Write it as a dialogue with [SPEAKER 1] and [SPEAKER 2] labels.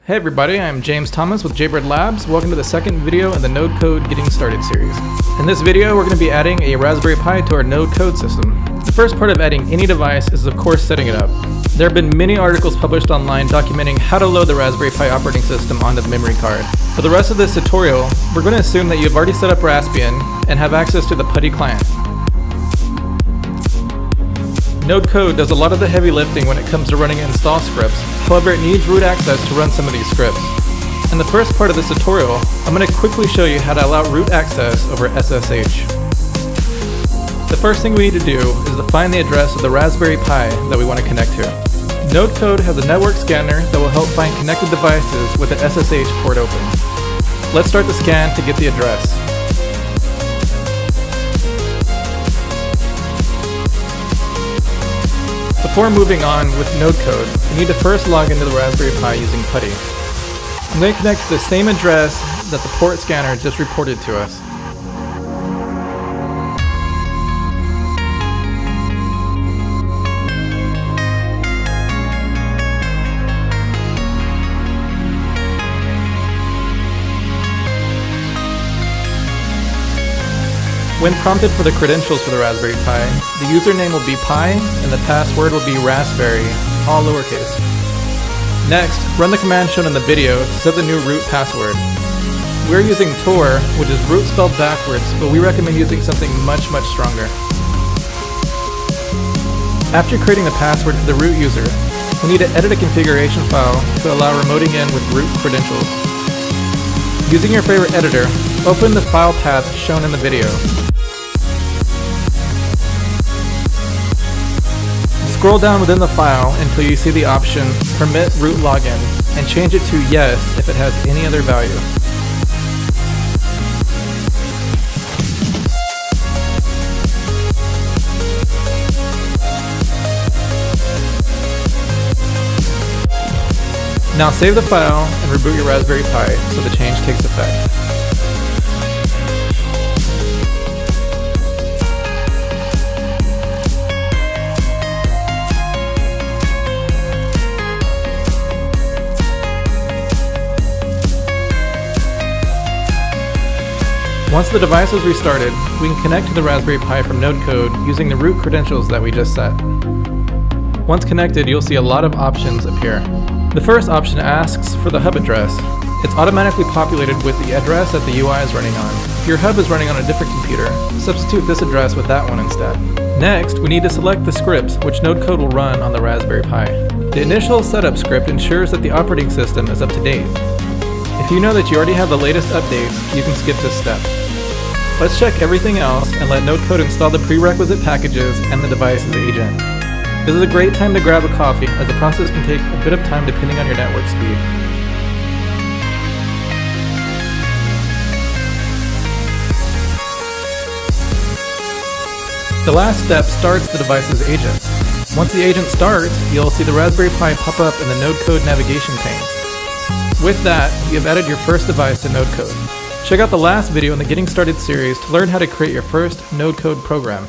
[SPEAKER 1] Hey everybody, I'm James Thomas with Jaybird Labs. Welcome to the second video in the NodeCode Getting Started series. In this video, we're going to be adding a Raspberry Pi to our NodeCode system. The first part of adding any device is of course setting it up. There have been many articles published online documenting how to load the Raspberry Pi operating system onto the memory card. For the rest of this tutorial, we're going to assume that you've already set up Raspbian and have access to the PuTTY client. NodeCode does a lot of the heavy lifting when it comes to running install scripts. However, it needs root access to run some of these scripts. In the first part of this tutorial, I'm going to quickly show you how to allow root access over SSH. The first thing we need to do is to find the address of the Raspberry Pi that we want to connect to. NodeCode has a network scanner that will help find connected devices with an SSH port open. Let's start the scan to get the address. Before moving on with NodeCode, we need to first log into the Raspberry Pi using PuTTY. I'm going to connect to the same address that the port scanner just reported to us. When prompted for the credentials for the Raspberry Pi, the username will be Pi and the password will be Raspberry, all lowercase. Next, run the command shown in the video to set the new root password. We're using Tor, which is root spelled backwards, but we recommend using something much stronger. After creating the password for the root user, we need to edit a configuration file to allow remoting in with root credentials. Using your favorite editor, open the file path shown in the video. Scroll down within the file until you see the option Permit Root Login and change it to Yes if it has any other value. Now save the file and reboot your Raspberry Pi so the change takes effect. Once the device is restarted, we can connect to the Raspberry Pi from NodeCode using the root credentials that we just set. Once connected, you'll see a lot of options appear. The first option asks for the hub address. It's automatically populated with the address that the UI is running on. If your hub is running on a different computer, substitute this address with that one instead. Next, we need to select the scripts which NodeCode will run on the Raspberry Pi. The initial setup script ensures that the operating system is up to date. If you know that you already have the latest updates, you can skip this step. Let's check everything else and let NodeCode install the prerequisite packages and the device's agent. This is a great time to grab a coffee, as the process can take a bit of time depending on your network speed. The last step starts the device's agent. Once the agent starts, you'll see the Raspberry Pi pop up in the NodeCode navigation pane. With that, you have added your first device to NodeCode. Check out the last video in the Getting Started series to learn how to create your first NodeCode program.